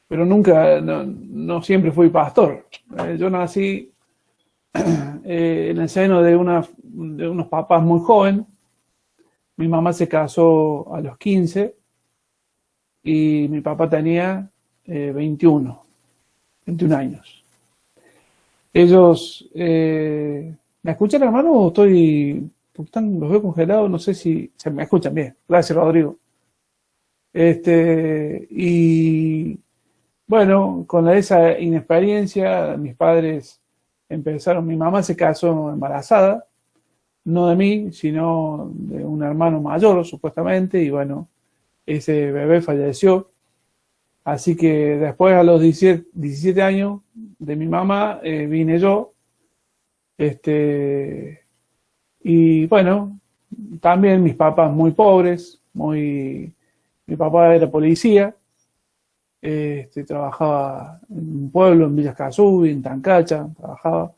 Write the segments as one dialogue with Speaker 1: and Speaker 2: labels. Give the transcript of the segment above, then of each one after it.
Speaker 1: pero nunca, no siempre fui pastor. Yo nací en el seno de unos papás muy jóvenes. Mi mamá se casó a los 15 y mi papá tenía 21 años. Ellos, ¿me escuchan, hermano? ¿O estoy, porque los veo congelados? No sé si se me escuchan bien. Gracias, Rodrigo. Y bueno, con esa inexperiencia, mis padres empezaron, mi mamá se casó embarazada, no de mí, sino de un hermano mayor, supuestamente, y bueno, ese bebé falleció. Así que después, a los 17 años de mi mamá, vine yo. Este, y bueno, también mis papás muy pobres, mi papá era policía, trabajaba en un pueblo, en Villas Casubi, en Tancacha, trabajaba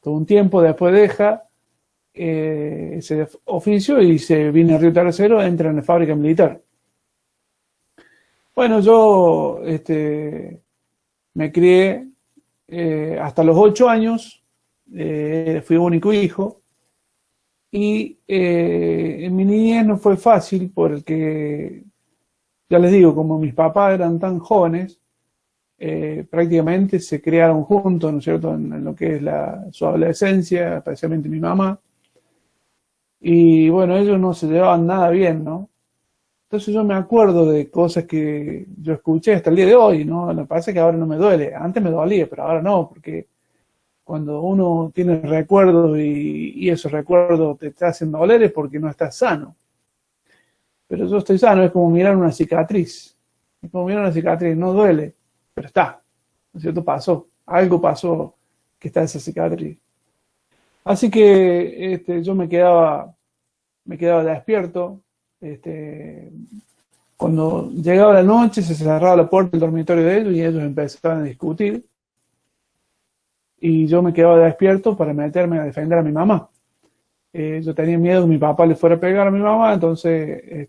Speaker 1: todo un tiempo, después deja ese oficio y se viene a Río Tercero, entra en la fábrica militar. Bueno, yo me crié hasta los 8 años, fui único hijo, y en mi niñez no fue fácil porque, ya les digo, como mis papás eran tan jóvenes, prácticamente se criaron juntos, ¿no es cierto?, en lo que es su adolescencia, especialmente mi mamá, y bueno, ellos no se llevaban nada bien, ¿no? Entonces yo me acuerdo de cosas que yo escuché hasta el día de hoy, ¿no? Lo que pasa es que ahora no me duele. Antes me dolía, pero ahora no, porque cuando uno tiene recuerdos y esos recuerdos te hacen doler es porque no estás sano. Pero yo estoy sano, es como mirar una cicatriz. Es como mirar una cicatriz, no duele, pero está. ¿No es cierto? Pasó. Algo pasó que está esa cicatriz. Así que yo me quedaba despierto. Cuando llegaba la noche se cerraba la puerta del dormitorio de ellos y ellos empezaban a discutir y yo me quedaba despierto para meterme a defender a mi mamá. Yo tenía miedo que mi papá le fuera a pegar a mi mamá, entonces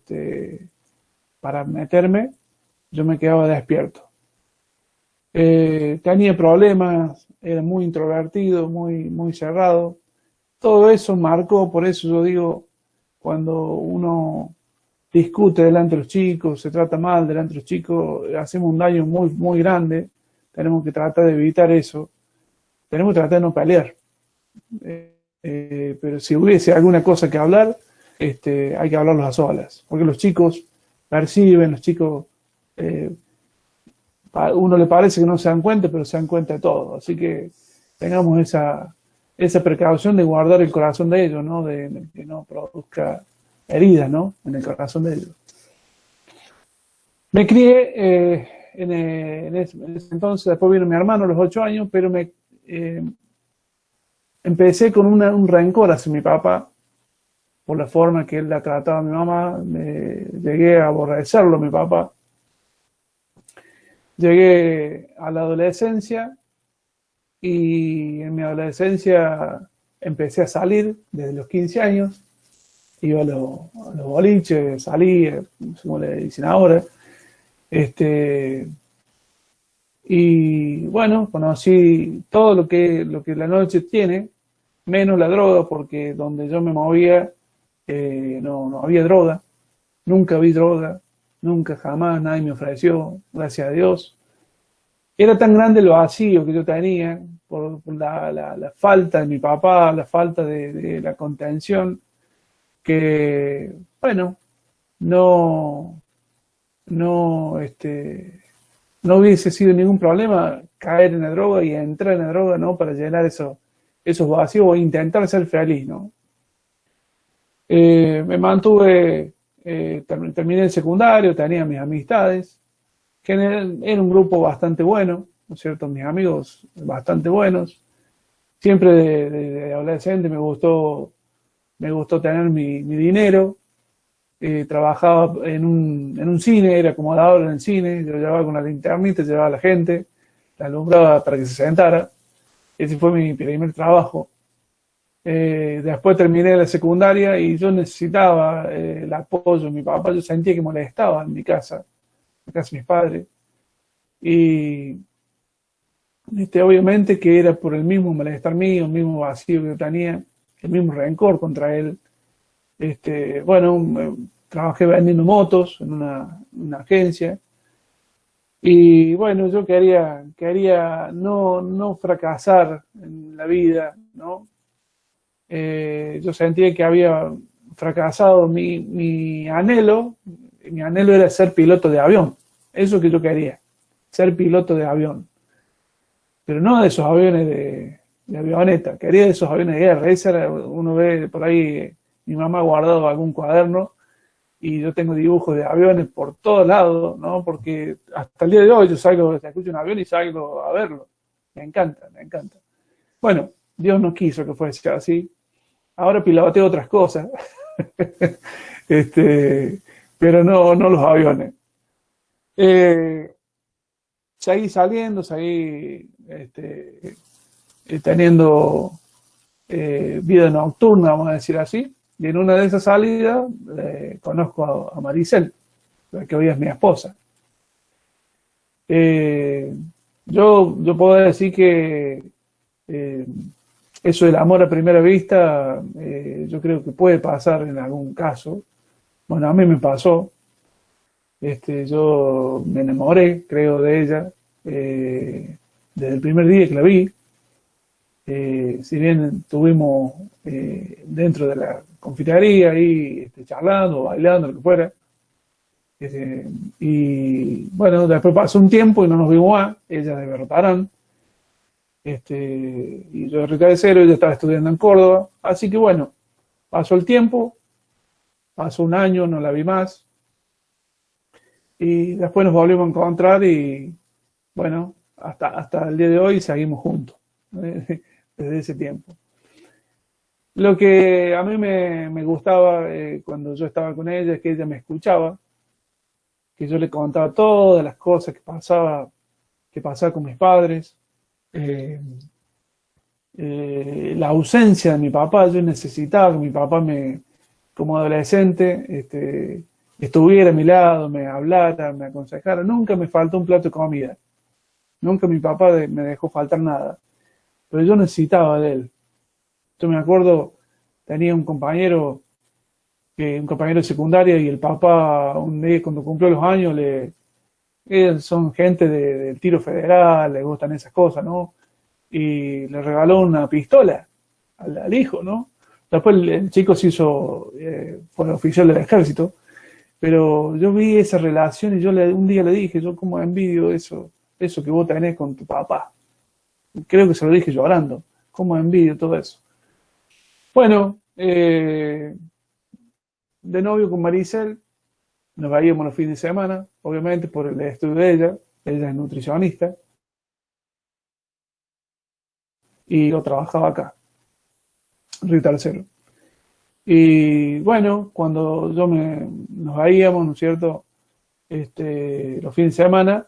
Speaker 1: para meterme yo me quedaba despierto. Tenía problemas, era muy introvertido, muy cerrado. Todo eso marcó, por eso yo digo, cuando uno discute delante de los chicos, se trata mal delante de los chicos, hacemos un daño muy grande. Tenemos que tratar de evitar eso. Tenemos que tratar de no pelear. Pero si hubiese alguna cosa que hablar, hay que hablarlos a solas. Porque los chicos perciben, los chicos, a uno le parece que no se dan cuenta, pero se dan cuenta de todo. Así que tengamos esa precaución de guardar el corazón de ellos, ¿no? De que no produzca heridas, ¿no?, en el corazón de ellos. Me crié en ese entonces, después vino mi hermano a los 8 años, pero empecé con un rencor hacia mi papá por la forma que él la trataba a mi mamá. Llegué a aborrecerlo a mi papá. Llegué a la adolescencia y en mi adolescencia empecé a salir desde los 15 años. Iba a los boliches, salía, no sé cómo le dicen ahora. Y bueno, conocí todo lo que la noche tiene, menos la droga, porque donde yo me movía no había droga. Nunca vi droga, nunca, jamás, nadie me ofreció, gracias a Dios. Era tan grande el vacío que yo tenía por la falta de mi papá, la falta de la contención, que, bueno, no, no, no hubiese sido ningún problema caer en la droga y entrar en la droga, ¿no?, para llenar esos vacíos o intentar ser feliz, ¿no? Me mantuve, terminé el secundario, tenía mis amistades, que era un grupo bastante bueno, ¿no es cierto?, mis amigos bastante buenos. Siempre de adolescente me gustó tener mi dinero. Trabajaba en un cine, era acomodador en el cine, yo llevaba con la linternita, llevaba a la gente, la alumbraba para que se sentara. Ese fue mi primer trabajo. Después terminé la secundaria y yo necesitaba el apoyo de mi papá. Yo sentía que molestaba en mi casa de mis padres. Y obviamente que era por el mismo malestar mío, el mismo vacío que yo tenía, el mismo rencor contra él. Bueno, trabajé vendiendo motos en una agencia. Y bueno, yo quería no fracasar en la vida, ¿no? Yo sentía que había fracasado mi anhelo. Mi anhelo era ser piloto de avión. Eso que yo quería, ser piloto de avión. Pero no de esos aviones de avioneta, quería de esos aviones de guerra. Esa era, uno ve por ahí, mi mamá ha guardado algún cuaderno y yo tengo dibujos de aviones por todos lados, ¿no? Porque hasta el día de hoy yo salgo, escucho un avión y salgo a verlo. Me encanta, me encanta. Bueno, Dios no quiso que fuese así. Ahora piloteo otras cosas, pero no los aviones. Seguí saliendo, seguí teniendo vida nocturna, vamos a decir así. Y en una de esas salidas conozco a Maricel, la que hoy es mi esposa. Yo puedo decir que eso del amor a primera vista, yo creo que puede pasar en algún caso. Bueno, a mí me pasó. Yo me enamoré, creo, de ella desde el primer día que la vi. Si bien estuvimos dentro de la confitería ahí charlando, bailando, lo que fuera. Y bueno, después pasó un tiempo y no nos vimos más. Ella de Bertarán. Y yo de Rica de Cero, ella estaba estudiando en Córdoba. Así que bueno, pasó el tiempo, pasó un año, no la vi más. Y después nos volvimos a encontrar y bueno, hasta el día de hoy seguimos juntos, desde ese tiempo. Lo que a mí me gustaba cuando yo estaba con ella es que ella me escuchaba, que yo le contaba todas las cosas que pasaba con mis padres. La ausencia de mi papá, yo necesitaba que mi papá como adolescente, estuviera a mi lado, me hablara, me aconsejara. Nunca me faltó un plato de comida. Nunca mi papá me dejó faltar nada. Pero yo necesitaba de él. Yo me acuerdo, tenía un compañero de secundaria y el papá, un día cuando cumplió los años, ellos son gente del tiro federal, les gustan esas cosas, ¿no? Y le regaló una pistola al hijo, ¿no? Después el chico se hizo, fue oficial del ejército, pero yo vi esa relación y un día le dije, yo como envidio eso que vos tenés con tu papá. Creo que se lo dije llorando, como envidio todo eso. Bueno, de novio con Maricel, nos veíamos los fines de semana, obviamente por el estudio de ella es nutricionista, y yo trabajaba acá, Río Tercero. Y bueno, cuando nos veíamos, ¿no es cierto? Los fines de semana,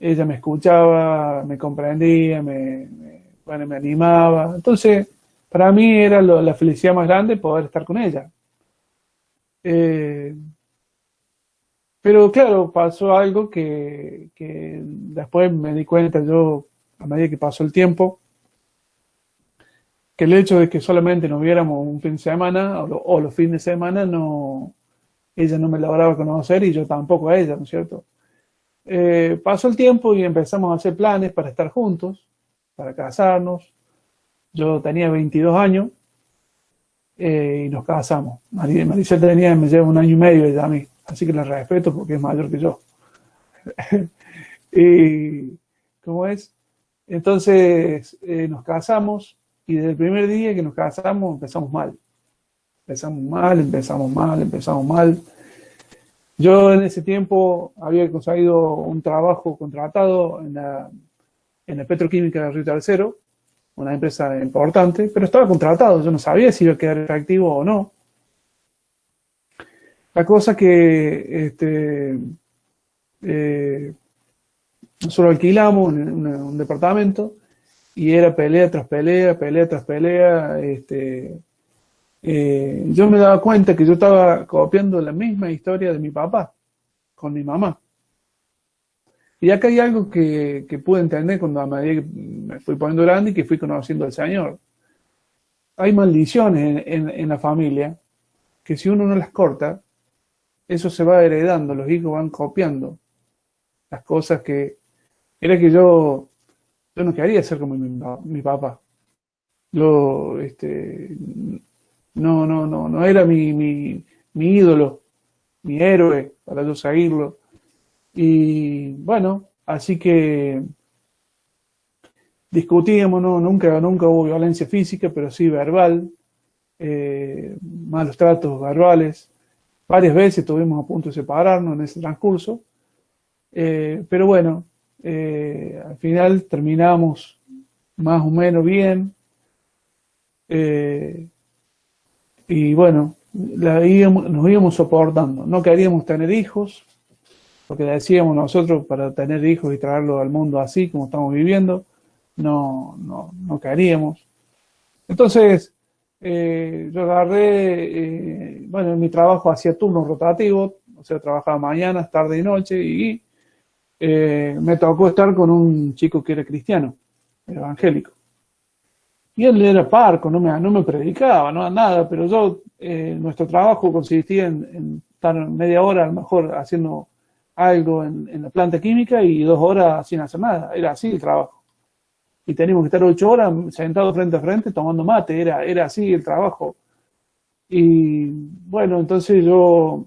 Speaker 1: ella me escuchaba, me comprendía, bueno, me animaba. Entonces, para mí era la felicidad más grande poder estar con ella. Pero claro, pasó algo que después me di cuenta yo, a medida que pasó el tiempo, que el hecho de que solamente nos viéramos un fin de semana o los fines de semana, ella no me lograba conocer y yo tampoco a ella, ¿no es cierto? Pasó el tiempo y empezamos a hacer planes para estar juntos, para casarnos. Yo tenía 22 años y nos casamos. Maricel me lleva un año y medio ella a mí, así que la respeto porque es mayor que yo. Y, ¿cómo es? Entonces nos casamos y desde el primer día que nos casamos empezamos mal. Empezamos mal. Yo en ese tiempo había conseguido un trabajo contratado en la petroquímica de Río Tercero, una empresa importante, pero estaba contratado, yo no sabía si iba a quedar efectivo o no. La cosa que nosotros alquilamos un departamento y era pelea tras pelea. Yo me daba cuenta que yo estaba copiando la misma historia de mi papá con mi mamá. Y acá hay algo que pude entender cuando a medida que me fui poniendo grande y que fui conociendo al Señor. Hay maldiciones en la familia que si uno no las corta, eso se va heredando, los hijos van copiando las cosas que... Era que yo no quería ser como mi papá. Yo, no era mi ídolo, mi héroe para yo seguirlo. Y bueno, así que discutíamos, ¿no? Nunca hubo violencia física, pero sí verbal, malos tratos verbales. Varias veces estuvimos a punto de separarnos en ese transcurso, pero bueno, al final terminamos más o menos bien, eh, y bueno, nos íbamos soportando. No queríamos tener hijos, porque decíamos nosotros, para tener hijos y traerlos al mundo así como estamos viviendo, no queríamos. Entonces, yo agarré, bueno, en mi trabajo hacía turnos rotativos, o sea, trabajaba mañanas, tarde y noche, y me tocó estar con un chico que era cristiano, evangélico. Y él era parco, no me predicaba, no nada, pero yo, nuestro trabajo consistía en estar media hora a lo mejor haciendo algo en la planta química y 2 horas sin hacer nada. Era así el trabajo. Y teníamos que estar 8 horas sentados frente a frente tomando mate, era así el trabajo. Y bueno, entonces yo,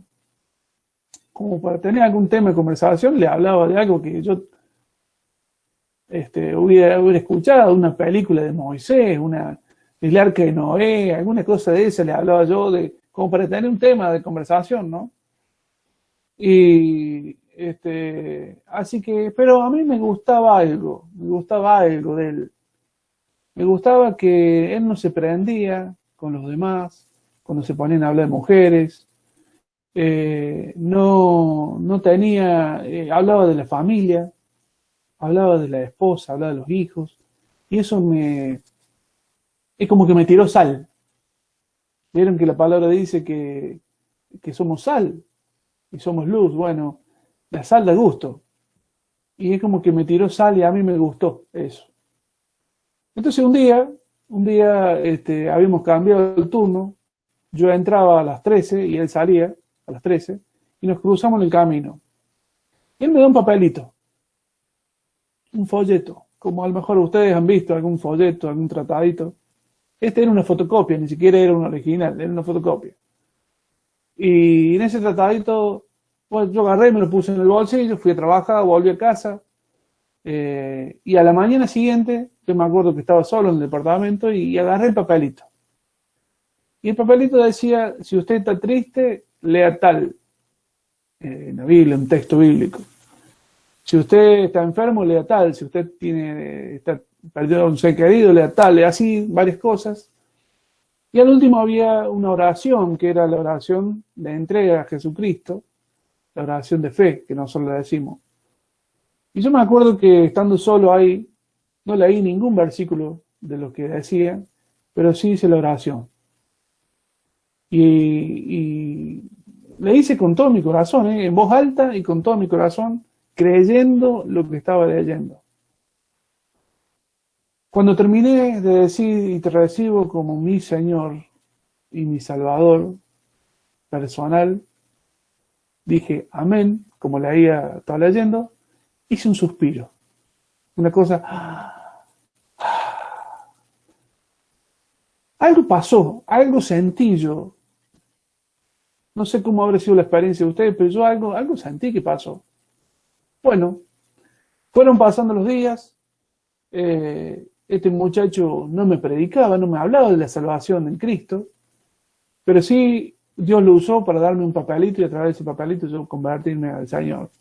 Speaker 1: como para tener algún tema de conversación, le hablaba de algo que yo hubiera escuchado, una película de Moisés, del Arca de Noé, alguna cosa de esa, le hablaba yo como para tener un tema de conversación, ¿no? Y así que, pero a mí me gustaba algo de él. Me gustaba que él no se prendía con los demás, cuando se ponían a hablar de mujeres, no tenía, hablaba de la familia, hablaba de la esposa, hablaba de los hijos, y eso es como que me tiró sal. Vieron que la palabra dice que somos sal y somos luz. Bueno, la sal da gusto. Y es como que me tiró sal y a mí me gustó eso. Entonces un día habíamos cambiado el turno, yo entraba a las 13 y él salía a las 13 y nos cruzamos en el camino. Y él me da un papelito, un folleto, como a lo mejor ustedes han visto algún folleto, algún tratadito. Este era una fotocopia, ni siquiera era un original, era una fotocopia. Y en ese tratadito, bueno, yo agarré, me lo puse en el bolsillo, fui a trabajar, volví a casa, y a la mañana siguiente, yo me acuerdo que estaba solo en el departamento y agarré el papelito. Y el papelito decía, si usted está triste, lea tal, en la Biblia, un texto bíblico. Si usted está enfermo, lea tal. Si usted perdió a un ser querido, lea tal. Lea así, varias cosas. Y al último había una oración, que era la oración de entrega a Jesucristo, la oración de fe, que nosotros le decimos. Y yo me acuerdo que estando solo ahí, no leí ningún versículo de lo que decía, pero sí hice la oración. Y le hice con todo mi corazón, en voz alta y con todo mi corazón, creyendo lo que estaba leyendo. Cuando terminé de decir y te recibo como mi Señor y mi Salvador personal, dije amén, como leía, estaba leyendo, hice un suspiro. Una cosa... Algo pasó, algo sentí yo. No sé cómo habrá sido la experiencia de ustedes, pero yo algo sentí que pasó. Bueno, fueron pasando los días, este muchacho no me predicaba, no me hablaba de la salvación en Cristo, pero sí Dios lo usó para darme un papelito y a través de ese papelito yo convertirme al Señor.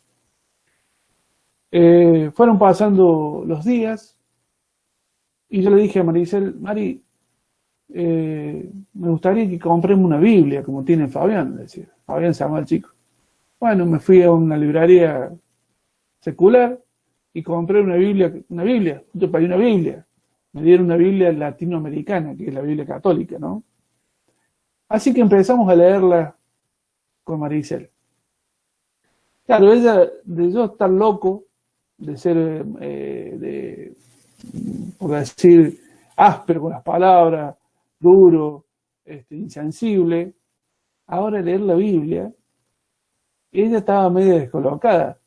Speaker 1: Fueron pasando los días y yo le dije a Maricel, Mari, me gustaría que compremos una Biblia como tiene Fabián, decía. Fabián se llama el chico. Bueno, me fui a una librería secular y compré una Biblia, yo pedí una Biblia, me dieron una Biblia latinoamericana, que es la Biblia católica, ¿no? Así que empezamos a leerla con Maricel. Claro, ella, de yo estar loco, de ser, por decir, áspero con las palabras, duro, insensible. Ahora leer la Biblia, ella estaba medio descolocada,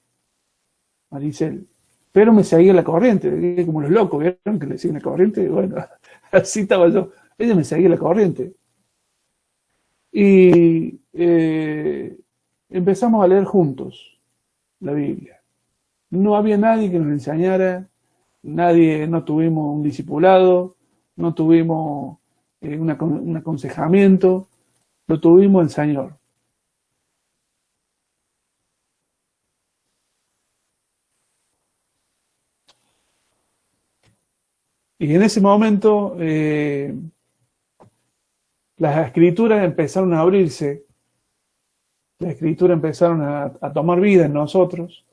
Speaker 1: Maricel, pero me seguía la corriente, como los locos, ¿vieron que le siguen la corriente? Bueno, así estaba yo. Ella me seguía la corriente. Y empezamos a leer juntos la Biblia. No había nadie que nos enseñara, no tuvimos un discipulado, no tuvimos un aconsejamiento, lo tuvimos el Señor. Y en ese momento las escrituras empezaron a abrirse, las escrituras empezaron a tomar vida en nosotros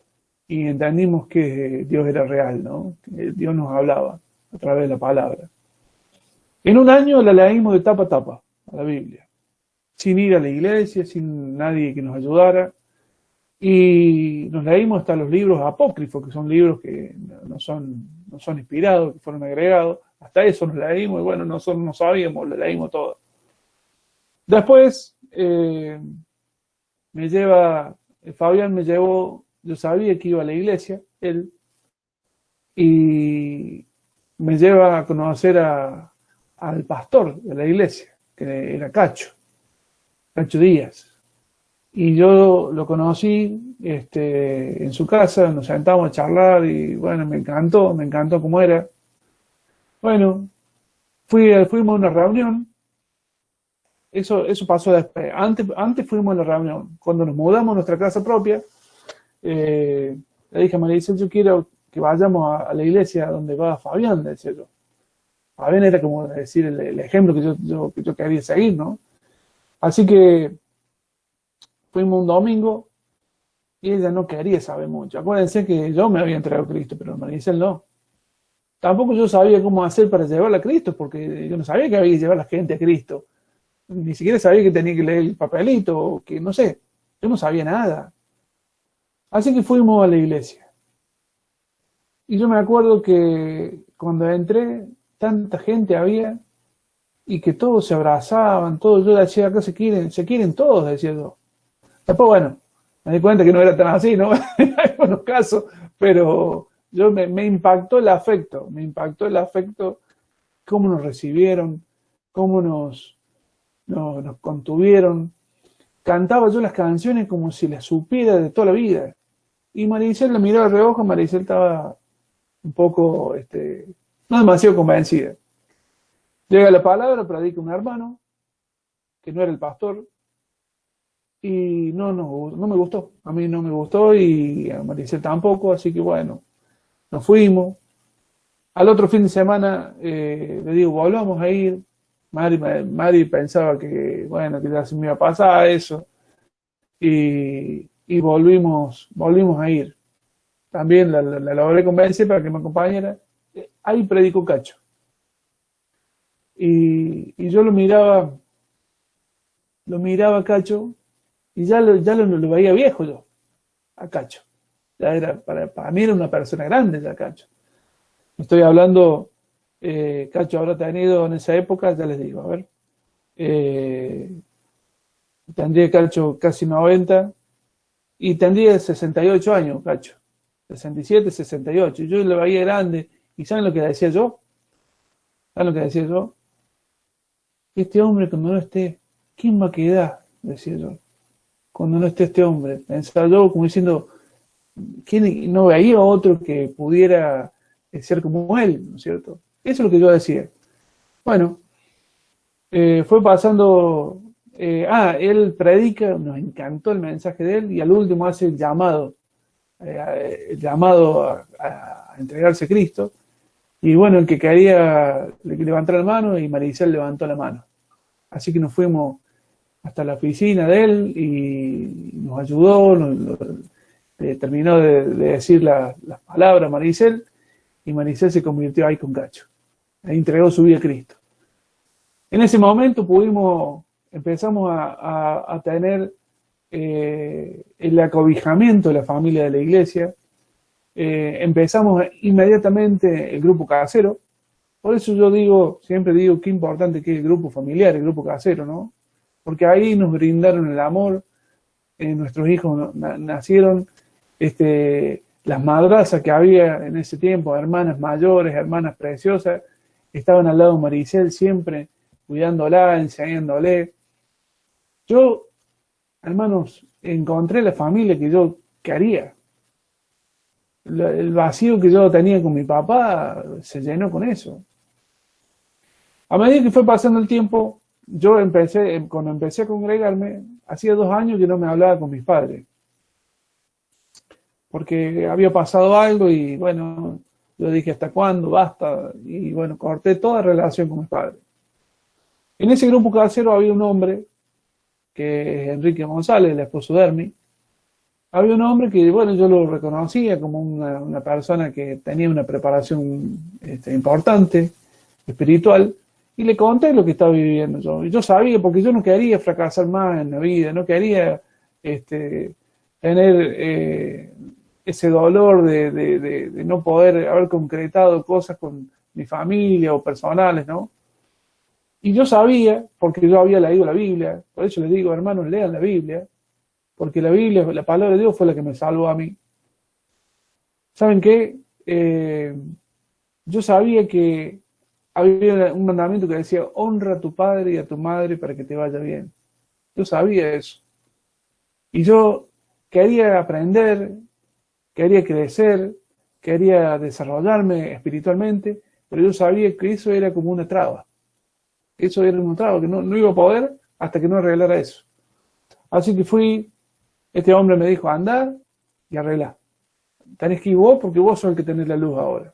Speaker 1: y entendimos que Dios era real, ¿no? Que Dios nos hablaba a través de la palabra. En un año la leímos de tapa a tapa, a la Biblia, sin ir a la iglesia, sin nadie que nos ayudara, y nos leímos hasta los libros apócrifos, que son libros que no son inspirados, que fueron agregados, hasta eso nos leímos, y bueno, nosotros no sabíamos, lo leímos todo. Después Fabián me llevó, yo sabía que iba a la iglesia, él, y me lleva a conocer al pastor de la iglesia, que era Cacho Díaz. Y yo lo conocí en su casa, nos sentamos a charlar y bueno, me encantó cómo era. Bueno, fuimos a una reunión, eso pasó después. Antes fuimos a la reunión, cuando nos mudamos a nuestra casa propia, le dije a María Isabel, yo quiero que vayamos a la iglesia donde va Fabián, decía yo. Fabián era como decir el ejemplo que yo quería seguir, ¿no? Así que fuimos un domingo y ella no quería saber mucho. Acuérdense que yo me había entregado a Cristo, pero María Isabel no. Tampoco yo sabía cómo hacer para llevarla a Cristo, porque yo no sabía que había que llevar a la gente a Cristo. Ni siquiera sabía que tenía que leer el papelito, o que no sé. Yo no sabía nada. Así que fuimos a la iglesia. Y yo me acuerdo que cuando entré, tanta gente había y que todos se abrazaban, todos. Yo decía, acá se quieren todos, decía yo. Después, bueno, me di cuenta que no era tan así, ¿no? En algunos casos, pero me impactó el afecto, cómo nos recibieron, cómo nos contuvieron. Cantaba yo las canciones como si las supiera de toda la vida. Y Maricel la miró de reojo, Maricel estaba un poco, no demasiado convencida. Llega la palabra, predica un hermano, que no era el pastor, y no me gustó. A mí no me gustó y a Maricel tampoco, así que bueno, nos fuimos. Al otro fin de semana le digo, volvamos a ir. Mari pensaba que, bueno, que ya se me iba a pasar eso. Y volvimos a ir. También la logré convencer para que me acompañara. Ahí predicó Cacho. Y yo lo miraba a Cacho, y ya lo veía viejo yo, a Cacho. Ya era, para mí era una persona grande ya Cacho. Estoy hablando, Cacho habrá tenido en esa época, ya les digo, a ver, tendría Cacho casi 90, y tendría 68 años, Cacho. 67, 68. Yo lo veía grande, y ¿saben lo que decía yo? Este hombre cuando no esté, ¿quién va a quedar? Decía yo. Cuando no esté este hombre. Pensaba yo como diciendo, ¿quién no veía otro que pudiera ser como él? ¿No es cierto? Eso es lo que yo decía. Bueno, fue pasando, él predica, nos encantó el mensaje de él, y al último hace el llamado a entregarse a Cristo. Y bueno, el que quería levantar la mano, y Maricel levantó la mano. Así que nos fuimos hasta la oficina de él y nos ayudó, terminó de decir las palabras a Maricel, y Maricel se convirtió ahí con Cacho. Ahí entregó su vida a Cristo. En ese momento empezamos a tener el acobijamiento de la familia de la iglesia, empezamos inmediatamente el grupo casero. Por eso yo digo, siempre digo qué importante que es el grupo familiar, el grupo casero, ¿no? Porque ahí nos brindaron el amor, nuestros hijos nacieron, las madrazas que había en ese tiempo, hermanas mayores, hermanas preciosas, estaban al lado de Maricel siempre, cuidándola, enseñándole. Yo, hermanos, encontré la familia que yo quería. El vacío que yo tenía con mi papá se llenó con eso. A medida que fue pasando el tiempo, cuando empecé a congregarme, hacía 2 años que no me hablaba con mis padres. Porque había pasado algo y bueno, yo dije, ¿hasta cuándo? Basta. Y bueno, corté toda relación con mis padres. En ese grupo casero había un hombre, que es Enrique González, el esposo de Hermi. Había un hombre que, bueno, yo lo reconocía como una persona que tenía una preparación importante, espiritual, y le conté lo que estaba viviendo yo. Y yo sabía, porque yo no quería fracasar más en la vida, no quería tener ese dolor de no poder haber concretado cosas con mi familia o personales, ¿no? Y yo sabía, porque yo había leído la Biblia, por eso les digo, hermanos, lean la Biblia, porque la Biblia, la palabra de Dios fue la que me salvó a mí. ¿Saben qué? Yo sabía que había un mandamiento que decía, honra a tu padre y a tu madre para que te vaya bien. Yo sabía eso. Y yo quería aprender, quería crecer, quería desarrollarme espiritualmente, pero yo sabía que eso era como una traba. Eso era una traba, que no iba a poder hasta que no arreglara eso. Así que este hombre me dijo, andar y arreglar. Tenés que ir vos porque vos sos el que tenés la luz ahora.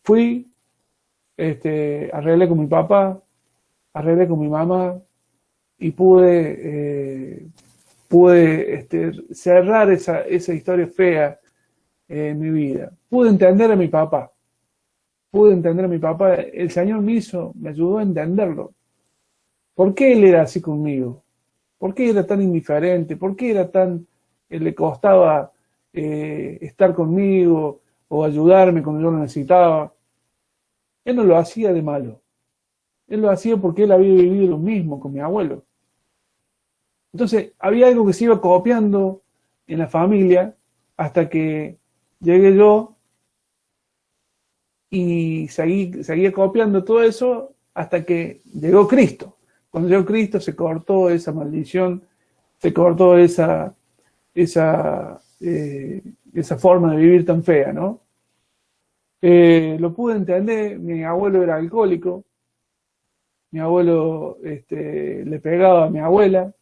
Speaker 1: Fui, arreglé con mi papá, arreglé con mi mamá y pude cerrar esa historia fea en mi vida. Pude entender a mi papá. El Señor me ayudó a entenderlo. ¿Por qué Él era así conmigo? ¿Por qué era tan indiferente? ¿Por qué le costaba estar conmigo o ayudarme cuando yo lo necesitaba? Él no lo hacía de malo. Él lo hacía porque él había vivido lo mismo con mi abuelo. Entonces, había algo que se iba copiando en la familia hasta que llegué yo y seguía copiando todo eso hasta que llegó Cristo. Cuando llegó Cristo se cortó esa maldición, se cortó esa forma de vivir tan fea, ¿no? Lo pude entender. Mi abuelo era alcohólico, mi abuelo le pegaba a mi abuela,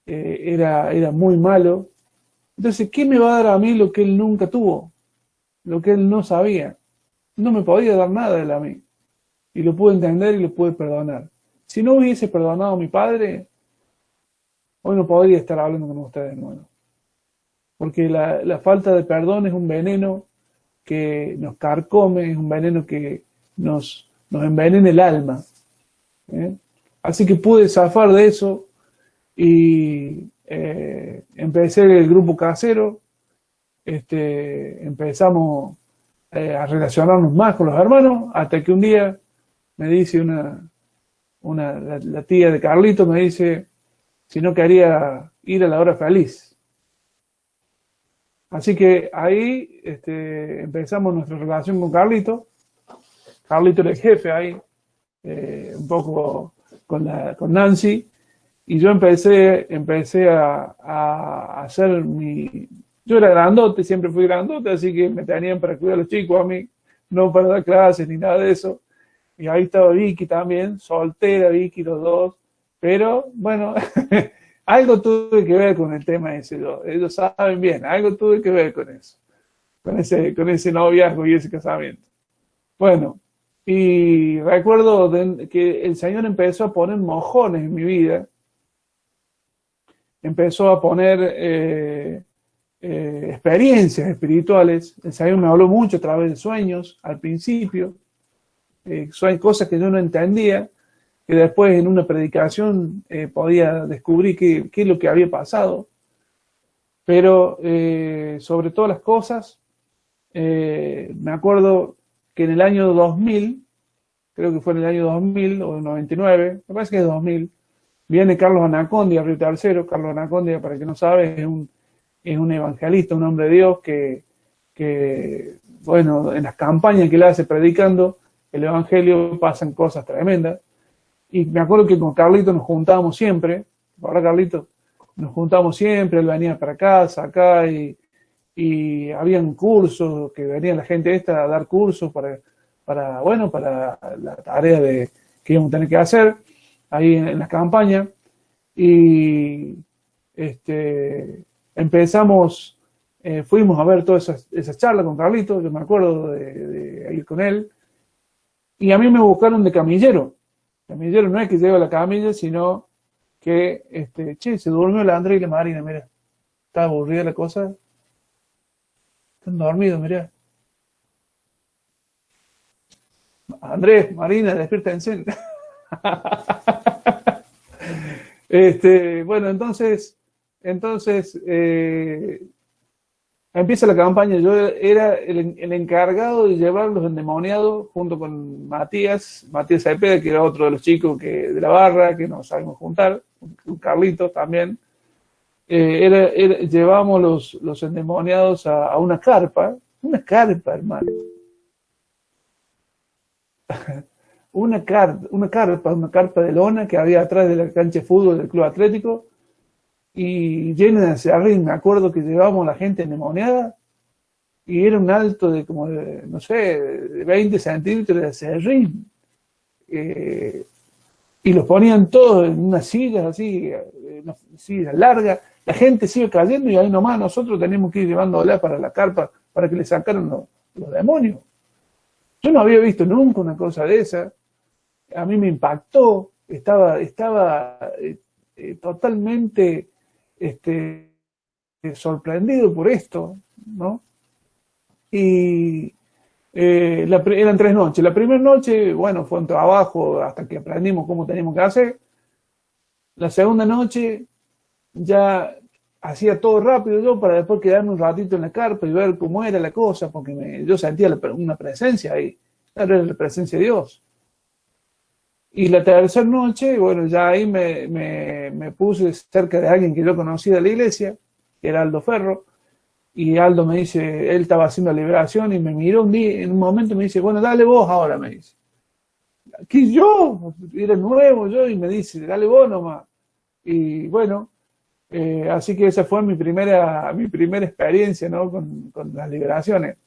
Speaker 1: era muy malo. Entonces, ¿qué me va a dar a mí lo que él nunca tuvo? Lo que él no sabía. No me podía dar nada de él a mí. Y lo pude entender y lo pude perdonar. Si no hubiese perdonado a mi padre, hoy no podría estar hablando con ustedes, hermano. Porque la falta de perdón es un veneno que nos carcome, es un veneno que nos envenena el alma. Así que pude zafar de eso y empecé el grupo casero. Empezamos a relacionarnos más con los hermanos, hasta que un día me dice la tía de Carlito, me dice si no quería ir a la hora feliz. Así que ahí empezamos nuestra relación con Carlito. Carlito era el jefe ahí, un poco con Nancy, y yo empecé a hacer yo era grandote, siempre fui grandote, así que me tenían para cuidar a los chicos a mí, no para dar clases ni nada de eso. Y ahí estaba Vicky también, soltera Vicky, los dos, pero bueno, algo tuve que ver con el tema ese, ellos saben bien, algo tuve que ver con eso, con ese noviazgo y ese casamiento. Bueno, y recuerdo que el Señor empezó a poner mojones en mi vida, empezó a poner experiencias espirituales. El Señor me habló mucho a través de sueños al principio, son cosas que yo no entendía, que después en una predicación podía descubrir qué es lo que había pasado. Pero sobre todas las cosas, Me acuerdo que en el año 2000, creo que fue en el año 2000 o en 99, me parece que es 2000, viene Carlos Anacondia a Río Tercero. Carlos Anacondia, para el que no sabe, es un evangelista, un hombre de Dios que, bueno, en las campañas que él hace predicando el evangelio pasan cosas tremendas. Y me acuerdo que con Carlito nos juntábamos siempre, ahora Carlito, nos juntábamos siempre, él venía para acá, y habían cursos, que venía la gente esta a dar cursos bueno, para la tarea que íbamos a tener que hacer ahí en la campaña. Y empezamos, fuimos a ver todas esas charlas con Carlito, yo me acuerdo de ir con él, y a mí me buscaron de camillero. Camillero no es que llevo la camilla, sino que, che, se durmió la Andrea y la Marina, mira, está aburrida la cosa, están dormidos, mira. Andrés, Marina, despiértense. Bueno, entonces empieza la campaña. Yo era el encargado de llevar los endemoniados junto con Matías Cepeda, que era otro de los chicos de la barra, que nos sabemos juntar, con Carlitos también. Llevamos los endemoniados a una carpa, hermano. Una carpa de lona que había atrás de la cancha de fútbol del Club Atlético, y llena de arriba. Me acuerdo que llevábamos a la gente endemoniada y era un alto de como, no sé, de 20 centímetros de serrín. Y los ponían todos en unas sillas así, unas sillas largas. La gente sigue cayendo y ahí nomás nosotros tenemos que ir llevándola para la carpa para que le sacaran los demonios. Yo no había visto nunca una cosa de esa. A mí me impactó. Estaba totalmente sorprendido por esto, ¿no? Y eran 3 noches. La primera noche, bueno, fue un trabajo hasta que aprendimos cómo teníamos que hacer. La segunda noche ya hacía todo rápido yo para después quedarme un ratito en la carpa y ver cómo era la cosa, porque yo sentía una presencia ahí. Era la presencia de Dios. Y la tercera noche, bueno, ya ahí me puse cerca de alguien que yo conocía de la iglesia, que era Aldo Ferro, y Aldo me dice, él estaba haciendo liberación y me miró un día, en un momento me dice, bueno, dale vos ahora, me dice. Aquí yo, era nuevo yo, y me dice, dale vos nomás. Y bueno, así que esa fue mi primera experiencia, ¿no? con las liberaciones.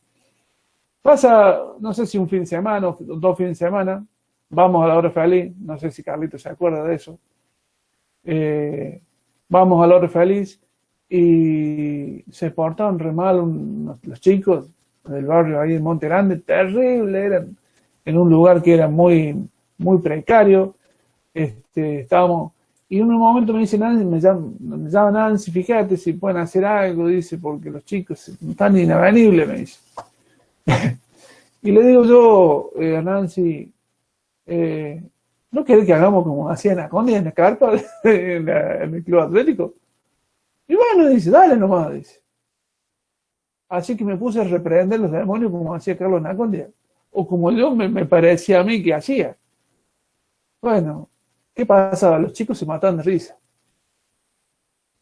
Speaker 1: Pasa, no sé si un fin de semana o 2 fines de semana, vamos a la hora feliz, no sé si Carlito se acuerda de eso. Vamos a la hora feliz y se portaron re mal los chicos del barrio ahí en Monte Grande, terrible, eran en un lugar que era muy, muy precario. Estábamos, y en un momento me dice Nancy, me llama Nancy, fíjate si pueden hacer algo, dice, porque los chicos están inavenibles, me dice. Y le digo yo a Nancy, ¿no querés que hagamos como hacía Anacondia en la carpa en el Club Atlético? Y bueno, dice, dale nomás, dice. Así que me puse a reprender los demonios como hacía Carlos Anacondia, o como yo me parecía a mí que hacía. Bueno, ¿qué pasaba? Los chicos se mataban de risa.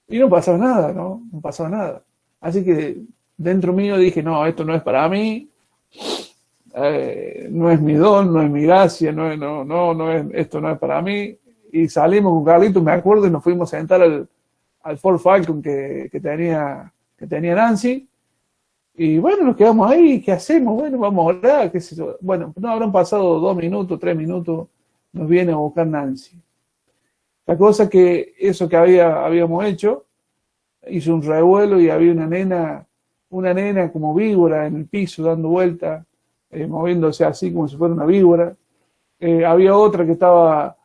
Speaker 1: Y no pasaba nada, ¿no? No pasaba nada. Así que dentro mío dije, no, esto no es para mí. No es mi don, no es mi gracia, esto no es para mí. Y salimos con Carlito, me acuerdo, y nos fuimos a sentar al Ford Falcon que tenía Nancy. Y bueno, nos quedamos ahí, ¿qué hacemos? Bueno, vamos a orar, qué sé yo. Bueno, no habrán pasado 2 minutos, 3 minutos, nos viene a buscar Nancy. La cosa que eso que habíamos hecho, hizo un revuelo y había una nena como víbora en el piso dando vueltas, moviéndose así como si fuera una víbora. Había otra que estaba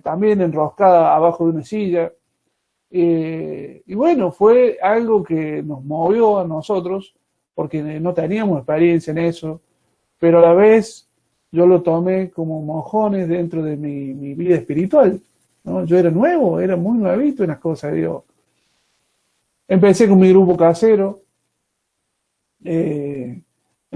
Speaker 1: también enroscada abajo de una silla. Y bueno, fue algo que nos movió a nosotros, porque no teníamos experiencia en eso, pero a la vez yo lo tomé como mojones dentro de mi vida espiritual, ¿no? Yo era nuevo, era muy nuevito en las cosas de Dios. Empecé con mi grupo casero,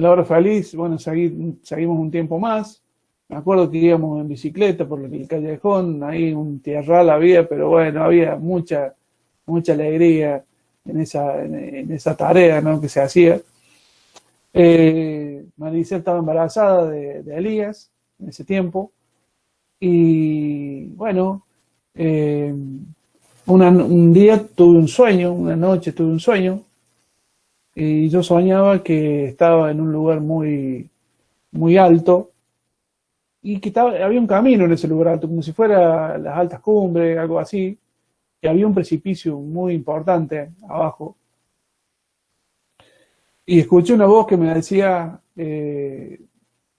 Speaker 1: En la hora feliz, bueno, seguimos un tiempo más. Me acuerdo que íbamos en bicicleta por el callejón, ahí un tierral había, pero bueno, había mucha alegría en esa tarea, ¿no?, que se hacía. Maricel estaba embarazada de Elías en ese tiempo. Y bueno, eh, un día tuve un sueño, una noche tuve un sueño, y yo soñaba que estaba en un lugar muy alto y que había un camino en ese lugar alto, como si fuera las altas cumbres, algo así, y había un precipicio muy importante abajo. Y escuché una voz que me decía,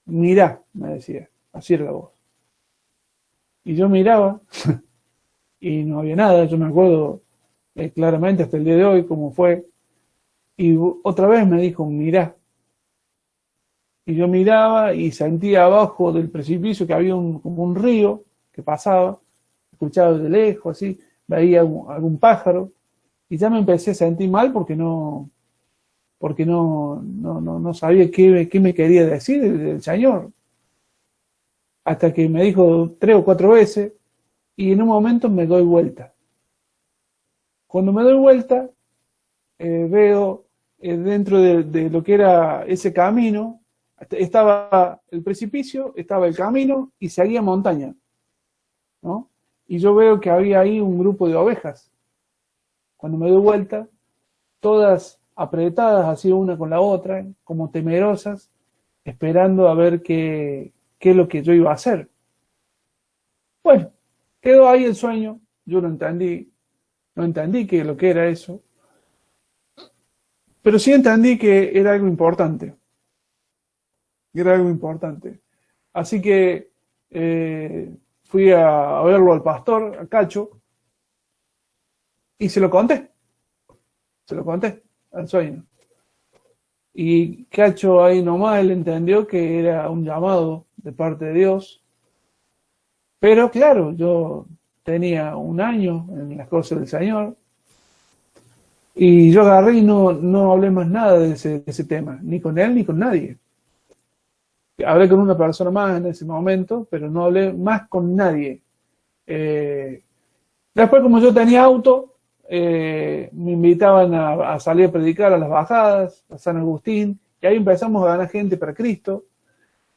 Speaker 1: mirá, me decía, así era la voz. Y yo miraba y no había nada, yo me acuerdo claramente hasta el día de hoy cómo fue. Y otra vez me dijo, mirá. Y yo miraba y sentía abajo del precipicio que había como un río que pasaba, escuchaba de lejos, así, veía algún pájaro, y ya me empecé a sentir mal porque no sabía qué me quería decir el Señor. Hasta que me dijo 3 o 4 veces, y en un momento me doy vuelta. Cuando me doy vuelta, veo dentro de lo que era ese camino, estaba el precipicio, estaba el camino y seguía montaña, ¿no? Y yo veo que había ahí un grupo de ovejas. Cuando me doy vuelta, todas apretadas así una con la otra, como temerosas, esperando a ver qué es lo que yo iba a hacer. Bueno, quedó ahí el sueño, yo no entendí qué es lo que era eso, pero sí entendí que era algo importante. Era algo importante. Así que fui a verlo al pastor, a Cacho, y se lo conté al sueño. Y Cacho ahí nomás, él entendió que era un llamado de parte de Dios. Pero claro, yo tenía un año en las cosas del Señor, y yo agarré y no hablé más nada de ese tema, ni con él ni con nadie. Hablé con una persona más en ese momento, pero no hablé más con nadie. Después, como yo tenía auto, me invitaban a salir a predicar a las bajadas, a San Agustín, y ahí empezamos a ganar gente para Cristo.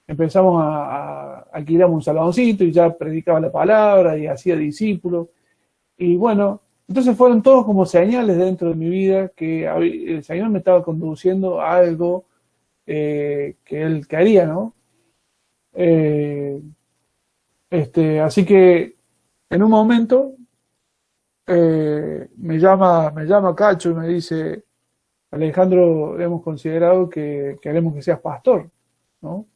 Speaker 1: Empezamos a alquilar un saloncito y ya predicaba la palabra y hacía discípulos. Y bueno, entonces fueron todos como señales dentro de mi vida que el Señor me estaba conduciendo a algo que Él quería, ¿no? Así que en un momento me llama Cacho y me dice, Alejandro, hemos considerado que queremos que seas pastor, ¿no?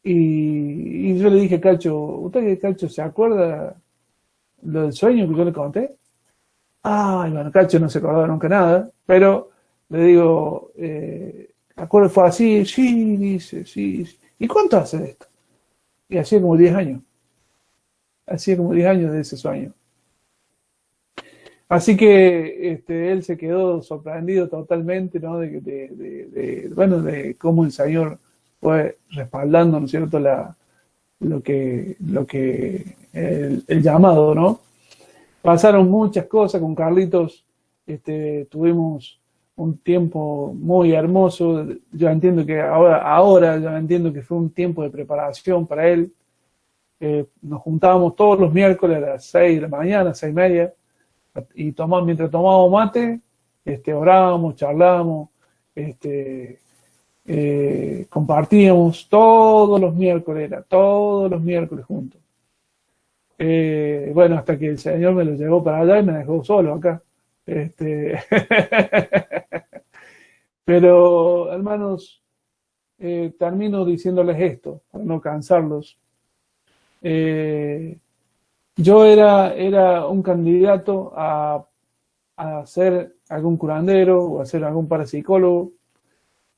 Speaker 1: Y yo le dije, Cacho, ¿usted, Cacho, se acuerda lo del sueño que yo le conté? Ay, bueno, Cacho no se acordaba nunca nada, pero le digo, ¿acuerdo fue así? Sí, dice, sí. ¿Y cuánto hace de esto? Y hacía como 10 años. Hacía como 10 años de ese sueño. Así que él se quedó sorprendido totalmente, ¿no? Bueno, de cómo el Señor fue respaldando, ¿no es cierto?, el llamado, ¿no? Pasaron muchas cosas con Carlitos, tuvimos un tiempo muy hermoso. Yo entiendo que ahora yo entiendo que fue un tiempo de preparación para él. Nos juntábamos todos los miércoles a las 6 de la mañana, 6:30, y mientras tomábamos mate, orábamos, charlábamos, compartíamos todos los miércoles juntos. Bueno, hasta que el Señor me lo llevó para allá y me dejó solo acá. Pero, hermanos, termino diciéndoles esto, para no cansarlos. Yo era un candidato a ser algún curandero o a ser algún parapsicólogo.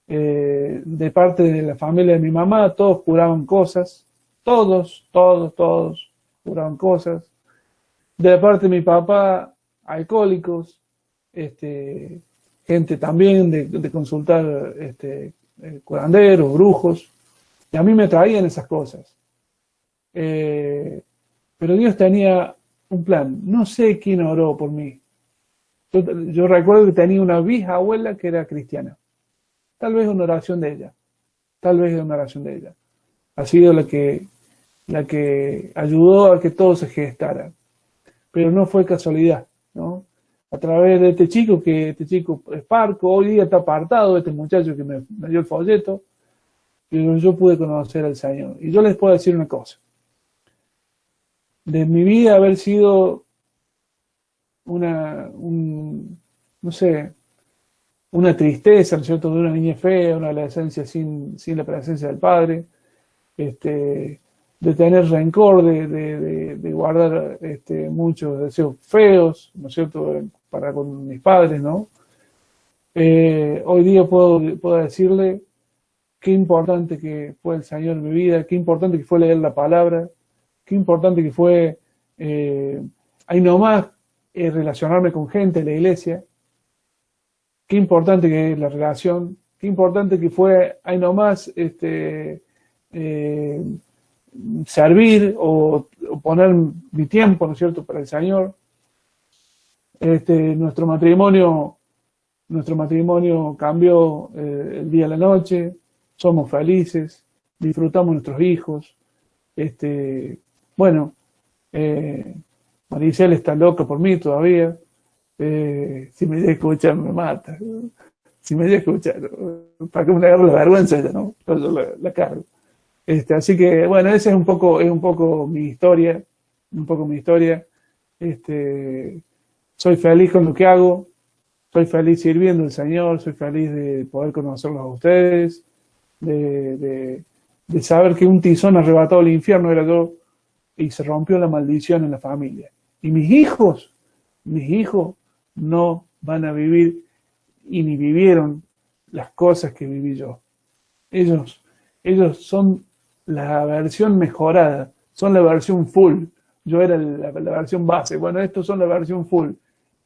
Speaker 1: De parte de la familia de mi mamá, todos curaban cosas, todos curaban cosas. De parte de mi papá, alcohólicos, gente también de consultar curanderos, brujos, y a mí me atraían esas cosas. Pero Dios tenía un plan. No sé quién oró por mí. Yo recuerdo que tenía una bisabuela que era cristiana. Tal vez una oración de ella. Tal vez una oración de ella. Ha sido la que ayudó a que todo se gestara. Pero no fue casualidad, ¿no? A través de este chico es parco, hoy día está apartado, este muchacho que me dio el folleto, pero yo pude conocer al Señor. Y yo les puedo decir una cosa. De mi vida haber sido no sé, una tristeza, ¿no es cierto?, de una niña fea, una adolescencia sin la presencia del padre, de tener rencor, de guardar muchos deseos feos, ¿no es cierto?, para con mis padres, ¿no? Hoy día puedo decirle qué importante que fue el Señor en mi vida, qué importante que fue leer la palabra, qué importante que fue ahí nomás relacionarme con gente en la iglesia, qué importante que es la relación, qué importante que fue ahí nomás servir o poner mi tiempo, ¿no es cierto?, para el Señor. Nuestro matrimonio cambió el día a la noche, somos felices, disfrutamos nuestros hijos. Bueno, Maricel está loca por mí todavía. Si me llega a escuchar me mata. Si me llega a escuchar, para que me agarre la vergüenza ella, ¿no? Pero yo la cargo. Así que, bueno, esa es un poco mi historia. Soy feliz con lo que hago. Soy feliz sirviendo al Señor. Soy feliz de poder conocerlos a ustedes. De saber que un tizón arrebatado al infierno era yo. Y se rompió la maldición en la familia. Y mis hijos no van a vivir y ni vivieron las cosas que viví yo. Ellos son la versión mejorada, son la versión full. Yo era la versión base. Bueno, estos son la versión full.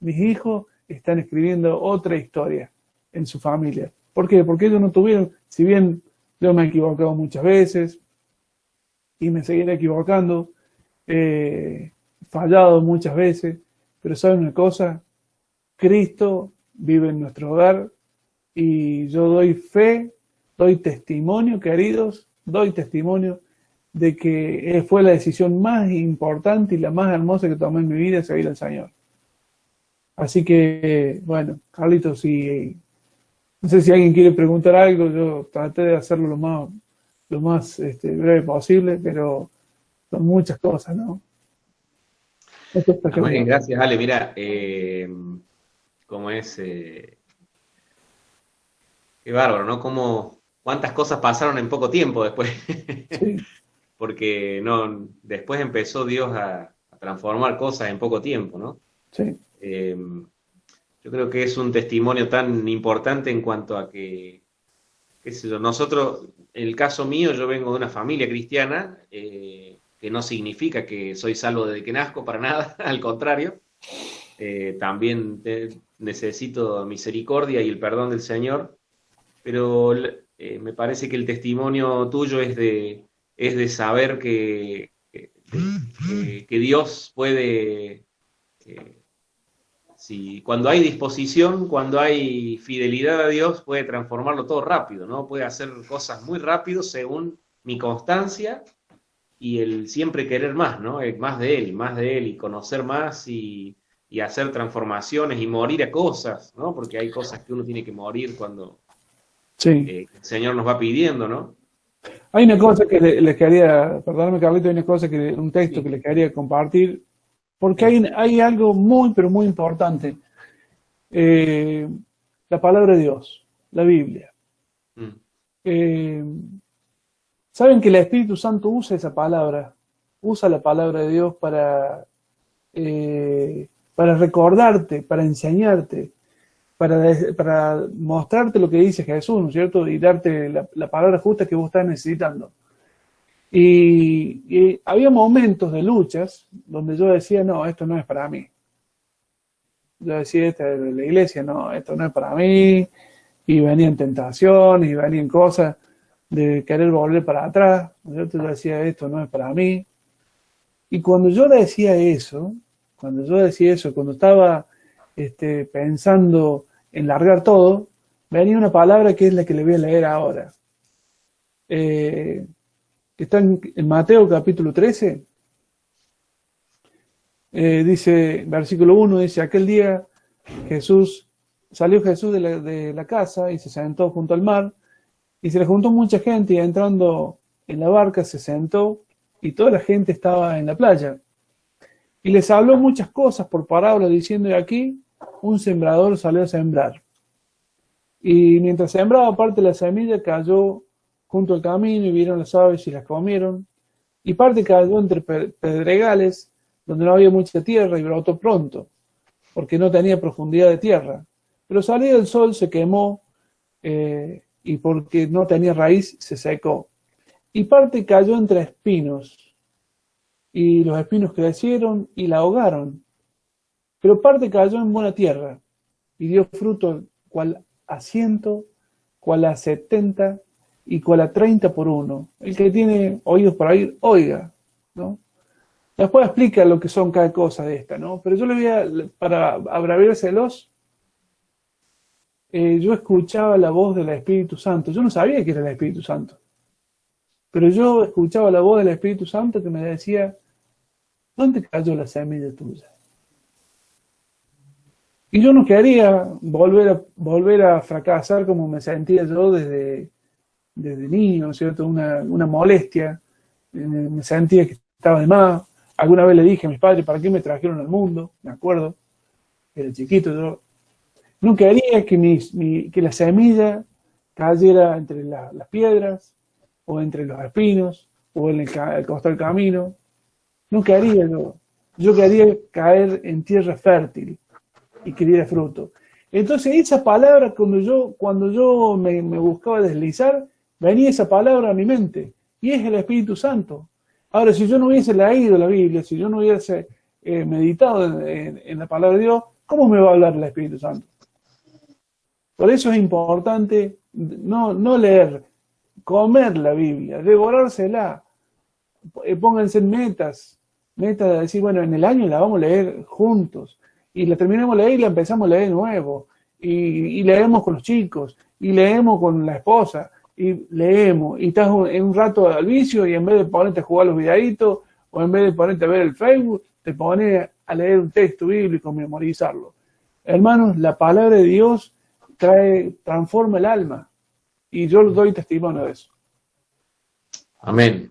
Speaker 1: Mis hijos están escribiendo otra historia en su familia. ¿Por qué? Porque ellos no tuvieron, si bien yo me he equivocado muchas veces y me seguiré equivocando, fallado muchas veces, pero ¿saben una cosa? Cristo vive en nuestro hogar y yo doy fe, doy testimonio, queridos, doy testimonio de que fue la decisión más importante y la más hermosa que tomé en mi vida, seguir al Señor. Así que, bueno, Carlitos, no sé si alguien quiere preguntar algo, yo traté de hacerlo lo más breve posible, pero son muchas cosas, ¿no?
Speaker 2: Muy bien, gracias, Ale. Mira, cómo es, qué bárbaro, ¿no? Cuántas cosas pasaron en poco tiempo después.
Speaker 1: Sí.
Speaker 2: Porque después empezó Dios a transformar cosas en poco tiempo, ¿no?
Speaker 1: Sí.
Speaker 2: Yo creo que es un testimonio tan importante en cuanto a que, qué sé yo, nosotros, en el caso mío, yo vengo de una familia cristiana, que no significa que soy salvo desde que nazco, para nada, al contrario. También necesito misericordia y el perdón del Señor, pero me parece que el testimonio tuyo es de saber que Dios puede, cuando hay disposición, cuando hay fidelidad a Dios, puede transformarlo todo rápido, ¿no? Puede hacer cosas muy rápido según mi constancia y el siempre querer más, ¿no? Más de Él y conocer más y hacer transformaciones y morir a cosas, ¿no? Porque hay cosas que uno tiene que morir cuando
Speaker 1: Sí.
Speaker 2: el Señor nos va pidiendo, ¿no?
Speaker 1: Hay una cosa que les quería, perdóname Carlito, hay una cosa un texto
Speaker 2: Sí.
Speaker 1: que les quería compartir, porque hay algo muy, pero muy importante. La palabra de Dios, la Biblia. Saben que el Espíritu Santo usa esa palabra, usa la palabra de Dios para recordarte, para enseñarte, para mostrarte lo que dice Jesús, ¿no es cierto? Y darte la palabra justa que vos estás necesitando. Y había momentos de luchas donde yo decía, no, esto no es para mí. Yo decía, esta es la iglesia, no, esto no es para mí. y venían tentaciones y venían cosas de querer volver para atrás. Yo te decía, esto no es para mí. Y cuando yo decía eso, cuando estaba pensando en largar todo, venía una palabra que es la que le voy a leer ahora. Está en Mateo capítulo 13. Dice, versículo 1, dice, aquel día salió Jesús de la casa y se sentó junto al mar, y se le juntó mucha gente, y entrando en la barca se sentó, y toda la gente estaba en la playa. Y les habló muchas cosas por parábola, diciendo, y aquí un sembrador salió a sembrar. Y mientras sembraba, parte de la semilla cayó junto al camino, y vieron las aves y las comieron. Y parte cayó entre pedregales, donde no había mucha tierra, y brotó pronto, porque no tenía profundidad de tierra. Pero salido el sol se quemó, y porque no tenía raíz se secó. Y parte cayó entre espinos, y los espinos crecieron y la ahogaron. Pero parte cayó en buena tierra, y dio fruto cual a 100, cual a 70, y cual a 30 por uno. El que tiene oídos para oír, oiga, ¿no? Después explica lo que son cada cosa de esta, ¿no? Pero yo le voy a, para abreviárselos, yo escuchaba la voz del Espíritu Santo. Yo no sabía que era el Espíritu Santo, pero yo escuchaba la voz del Espíritu Santo que me decía, ¿dónde cayó la semilla tuya? Y yo no quería volver a fracasar como me sentía yo desde niño, ¿cierto? Una molestia, me sentía que estaba de más. Alguna vez le dije a mis padres, ¿para qué me trajeron al mundo? Me acuerdo, era chiquito, yo no quería que la semilla cayera entre las piedras, o entre los espinos, o en el costado del camino. No quería yo. Yo quería caer en tierra fértil y que diera fruto. Entonces esa palabra, cuando yo me buscaba deslizar, venía esa palabra a mi mente, y es el Espíritu Santo. Ahora, si yo no hubiese leído la Biblia, si yo no hubiese meditado en la palabra de Dios, ¿cómo me va a hablar el Espíritu Santo? Por eso es importante no leer, comer la Biblia, devorársela. Pónganse en metas de decir, bueno, en el año la vamos a leer juntos, y la terminamos de leer y la empezamos a leer de nuevo, y leemos con los chicos, y leemos con la esposa, y leemos, y estás en un rato al vicio, y en vez de ponerte a jugar los videitos, o en vez de ponerte a ver el Facebook, te pones a leer un texto bíblico, memorizarlo. Hermanos, la palabra de Dios transforma el alma, y yo doy testimonio de eso.
Speaker 2: Amén.